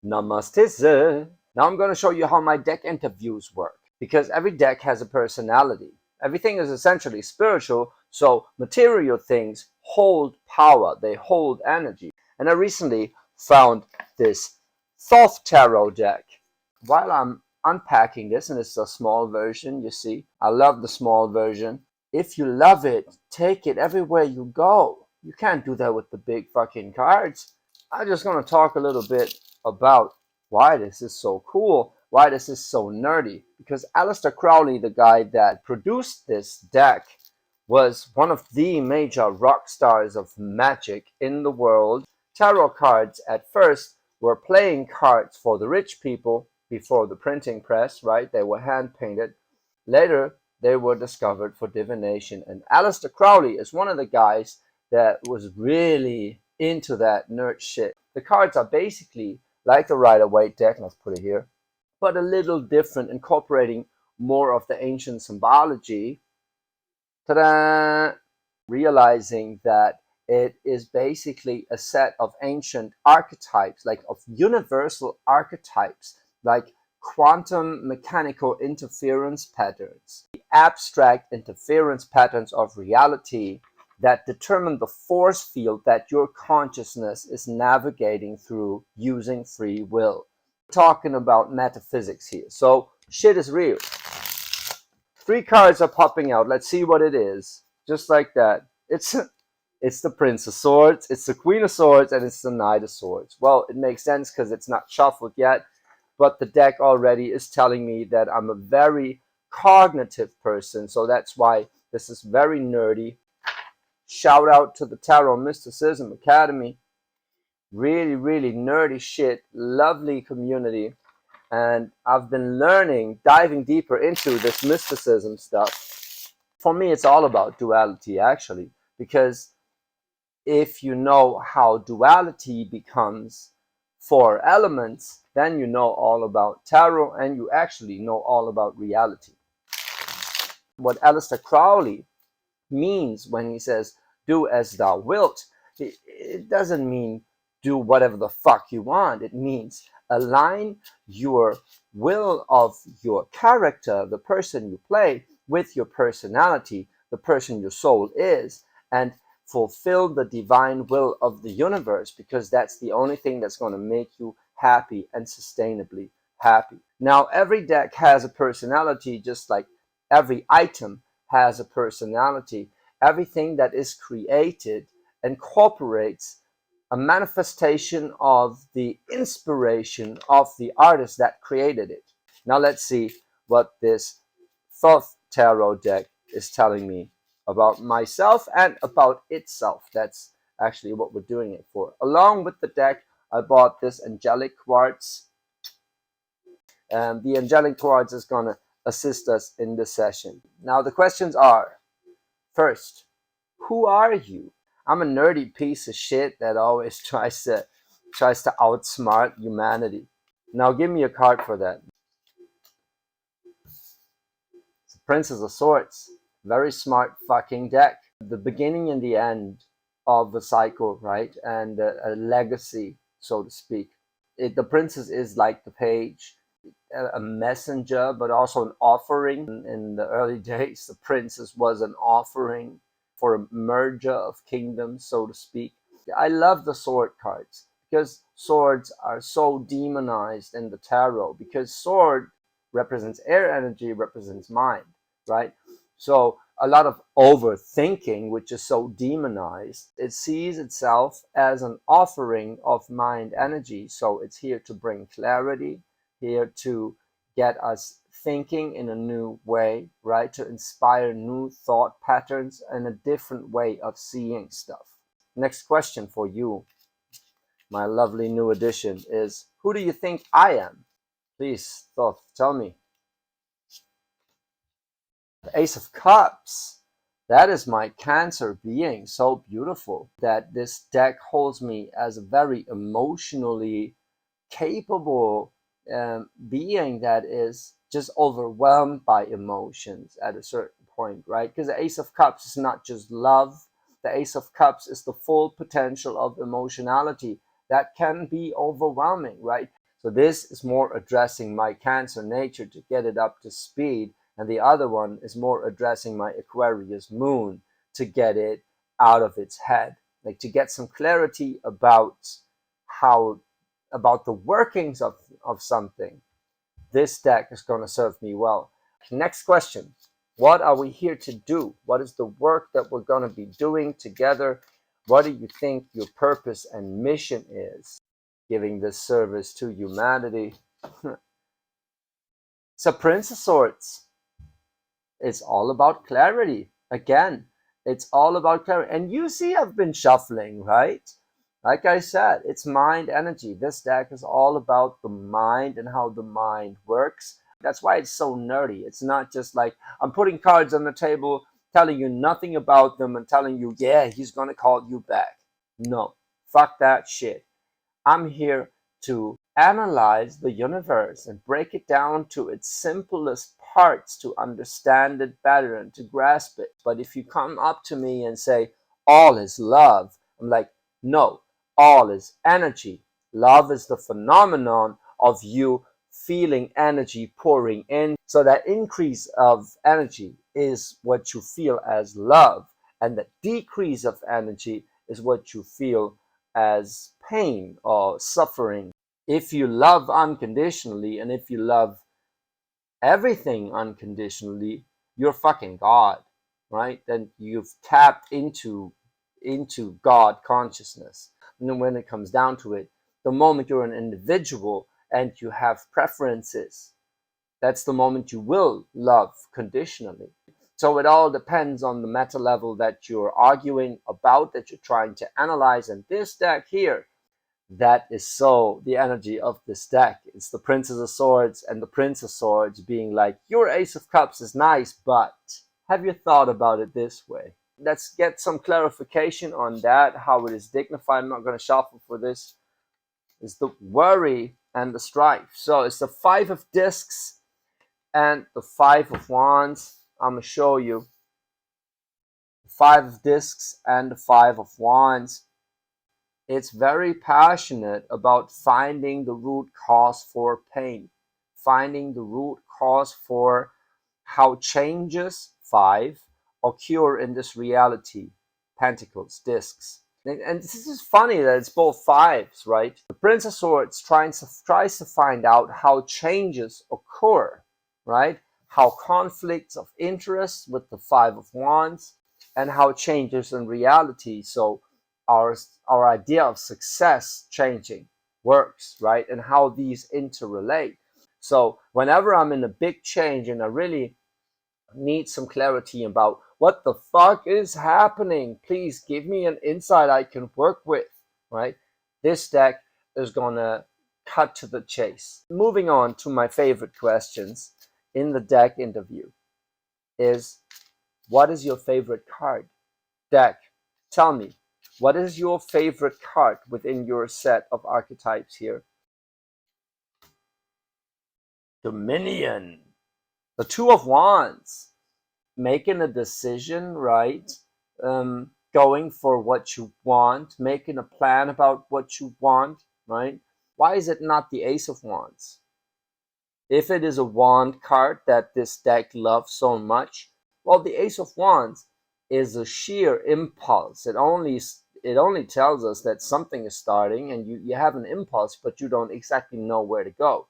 Namaste, sir. Now I'm going to show you how my deck interviews work, because every deck has a personality. Everything is essentially spiritual, so material things hold power, they hold energy. And I recently found this Thoth tarot deck. While I'm unpacking this, and it's a small version, you see, I love the small version. If you love it, take it everywhere you go. You can't do that with the big fucking cards. I'm just going to talk a little bit about why this is so cool, why this is so nerdy. Because Aleister Crowley, the guy that produced this deck, was one of the major rock stars of magic in the world. Tarot cards at first were playing cards for the rich people before the printing press, right? They were hand painted. Later, they were discovered for divination. And Aleister Crowley is one of the guys that was really into that nerd shit. The cards are basically like the Rider-Waite deck, let's put it here, but a little different, incorporating more of the ancient symbology. Ta-da! Realizing that it is basically a set of ancient archetypes, like of universal archetypes, like quantum mechanical interference patterns, the abstract interference patterns of reality that determine the force field that your consciousness is navigating through using free will. We're talking about metaphysics here. So shit is real. 3 cards are popping out. Let's see what it is. Just like that. It's the Prince of Swords, it's the Queen of Swords, and it's the Knight of Swords. Well, it makes sense because it's not shuffled yet, but the deck already is telling me that I'm a very cognitive person, so that's why this is very nerdy. Shout out to the Tarot Mysticism Academy. Really, really nerdy shit. Lovely community. And I've been learning, diving deeper into this mysticism stuff. For me, it's all about duality, actually, because if you know how duality becomes 4 elements, then you know all about tarot, and you actually know all about reality. What Aleister Crowley means when he says, do as thou wilt, it doesn't mean do whatever the fuck you want. It means align your will of your character, the person you play, with your personality, the person your soul is, and fulfill the divine will of the universe, because that's the only thing that's going to make you happy and sustainably happy. Now, every deck has a personality, just like every item has a personality. Everything that is created incorporates a manifestation of the inspiration of the artist that created it. Now let's see what this Thoth tarot deck is telling me about myself and about itself. That's actually what we're doing it for. Along with the deck, I bought this angelic quartz. The angelic quartz is going to assist us in this session. Now the questions are, first, who are you? I'm a nerdy piece of shit that always tries to outsmart humanity. Now give me a card for that. It's the Princess of Swords. Very smart fucking deck. The beginning and the end of the cycle, right? And a legacy, so to speak. The princess is like the page, a messenger, but also an offering. In the early days, the princess was an offering for a merger of kingdoms, so to speak. I love the sword cards because swords are so demonized in the tarot, because sword represents air energy, represents mind, right? So a lot of overthinking, which is so demonized, it sees itself as an offering of mind energy. So it's here to bring clarity, here to get us thinking in a new way, right? To inspire new thought patterns and a different way of seeing stuff. Next question for you, my lovely new addition, is who do you think I am? Please, Toth, tell me. The Ace of Cups. That is my Cancer being, so beautiful that this deck holds me as a very emotionally capable being that is just overwhelmed by emotions at a certain point, right? Because the Ace of Cups is not just love. The Ace of Cups is the full potential of emotionality that can be overwhelming, right? So this is more addressing my Cancer nature to get it up to speed, and the other one is more addressing my Aquarius moon to get it out of its head, like to get some clarity about how about the workings of something. This deck is going to serve me well. Next question. What are we here to do? What is the work that we're going to be doing together? What do you think your purpose and mission is? Giving this service to humanity. So Prince of Swords. It's all about clarity. Again, it's all about clarity. And you see I've been shuffling, right? Like I said, it's mind energy. This deck is all about the mind and how the mind works. That's why it's so nerdy. It's not just like I'm putting cards on the table, telling you nothing about them and telling you, yeah, he's going to call you back. No, fuck that shit. I'm here to analyze the universe and break it down to its simplest parts to understand it better and to grasp it. But if you come up to me and say, all is love, I'm like, no, all is energy. Love is the phenomenon of you feeling energy pouring in. So that increase of energy is what you feel as love, and the decrease of energy is what you feel as pain or suffering. If you love unconditionally and if you love everything unconditionally, you're fucking God, right? Then you've tapped into God consciousness. And then when it comes down to it, the moment you're an individual and you have preferences, that's the moment you will love conditionally. So it all depends on the meta level that you're arguing about, that you're trying to analyze. And this deck here, that is so the energy of this deck. It's the Princess of Swords and the Prince of Swords being like, your Ace of Cups is nice, but have you thought about it this way? Let's get some clarification on that, how it is dignified. I'm not going to shuffle for this. It's the worry and the strife. So it's the Five of Discs and the Five of Wands. I'm going to show you the Five of Discs and the Five of Wands. It's very passionate about finding the root cause for pain, finding the root cause for how changes, five, occur in this reality. Pentacles, discs. And this is funny that it's both fives, right? The Prince of Swords tries to find out how changes occur, right? How conflicts of interest with the Five of Wands and how changes in reality. So our idea of success changing works, right? And how these interrelate. So whenever I'm in a big change and I really need some clarity about what the fuck is happening, please give me an insight I can work with, right? This deck is gonna cut to the chase. Moving on to my favorite questions in the deck interview is, what is your favorite card? Deck, tell me, what is your favorite card within your set of archetypes here? Dominion. The Two of Wands. Making a decision, right? Going for what you want, making a plan about what you want, right? Why is it not the Ace of Wands? If it is a wand card that this deck loves so much, well, the Ace of Wands is a sheer impulse. It only tells us that something is starting and you have an impulse, but you don't exactly know where to go.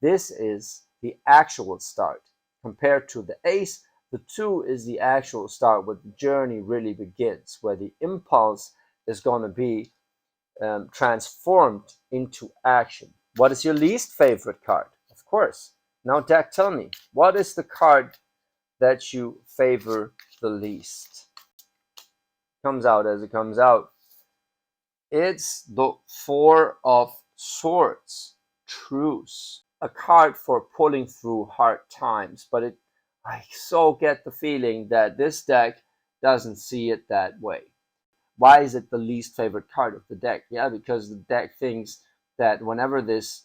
This is the actual start. Compared to the Ace, the Two is the actual start where the journey really begins, where the impulse is going to be transformed into action. What is your least favorite card? Of course. Now, deck, tell me, what is the card that you favor the least? Comes out as it comes out. It's the Four of Swords, Truce. A card for pulling through hard times, but I so get the feeling that this deck doesn't see it that way. Why is it the least favorite card of the deck? Yeah, because the deck thinks that whenever this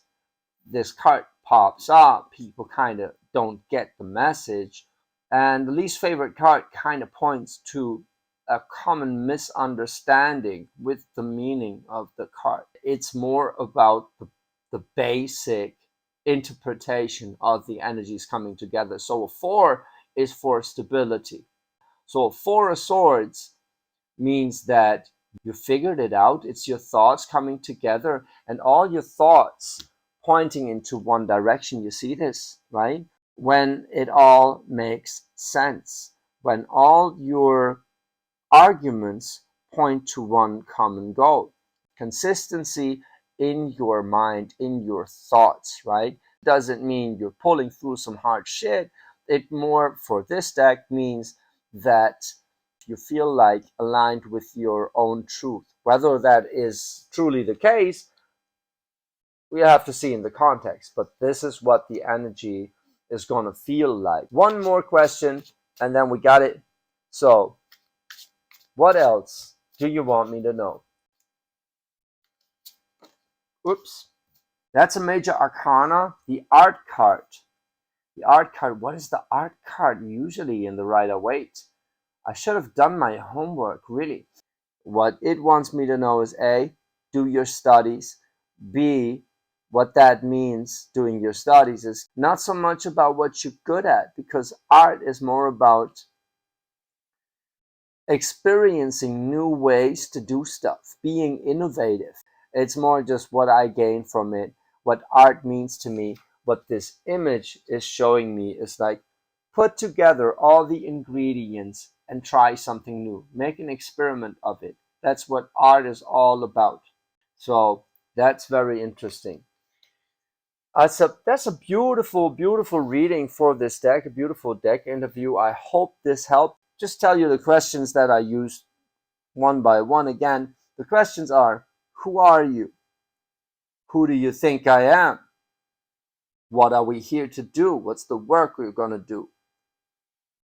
card pops up, people kind of don't get the message, and the least favorite card kind of points to a common misunderstanding with the meaning of the card. It's more about the basic interpretation of the energies coming together. So a 4 is for stability. So a 4 of swords means that you figured it out. It's your thoughts coming together and all your thoughts pointing into one direction. You see this, right? When it all makes sense, when all your arguments point to one common goal. Consistency in your mind, in your thoughts, right? Doesn't mean you're pulling through some hard shit. It more, for this deck, means that you feel like aligned with your own truth. Whether that is truly the case, we have to see in the context, but this is what the energy is going to feel like. One more question, and then we got it. So, what else do you want me to know? Oops. That's a major arcana, the art card. The art card, what is the art card usually in the Rider-Waite? I should have done my homework, really. What it wants me to know is A, do your studies. B, what that means doing your studies is not so much about what you're good at, because art is more about experiencing new ways to do stuff, being innovative. It's more just what I gain from it, what art means to me. What this image is showing me is like, put together all the ingredients and try something new. Make an experiment of it. That's what art is all about. So that's very interesting. That's a beautiful, beautiful reading for this deck, a beautiful deck interview. I hope this helped. Just tell you the questions that I used one by one again. The questions are, who are you? Who do you think I am? What are we here to do? What's the work we're going to do?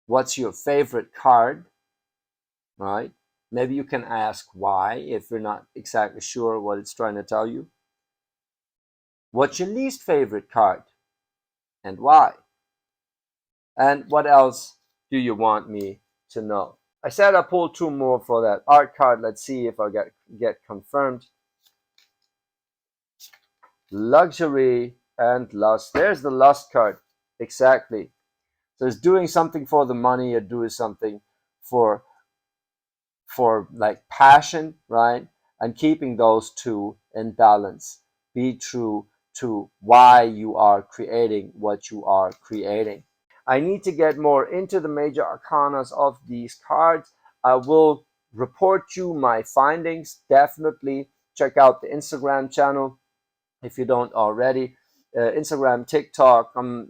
What's your favorite card? Right? Maybe you can ask why if you're not exactly sure what it's trying to tell you. What's your least favorite card and why? And what else do you want me to know? I said I pulled 2 more for that art card. Let's see if I get confirmed. Luxury and lust. There's the lust card. Exactly. So it's doing something for the money or doing something for like passion, right? And keeping those two in balance. Be true to why you are creating what you are creating. I need to get more into the major arcanas of these cards. I will report you my findings. Definitely check out the Instagram channel if you don't already. Instagram, TikTok, I'm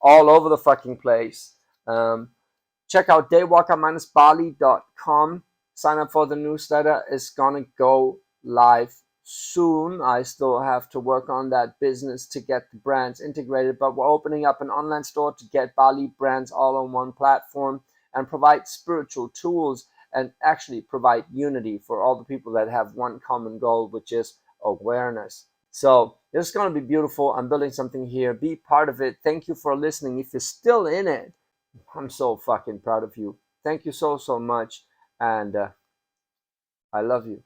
all over the fucking place. Check out daywalker-bali.com. Sign up for the newsletter. It's gonna go live soon. I still have to work on that business to get the brands integrated, but we're opening up an online store to get Bali brands all on one platform and provide spiritual tools and actually provide unity for all the people that have one common goal, which is awareness. So this is going to be beautiful. I'm building something here. Be part of it. Thank you for listening. If you're still in it, I'm so fucking proud of you. Thank you so much. And I love you.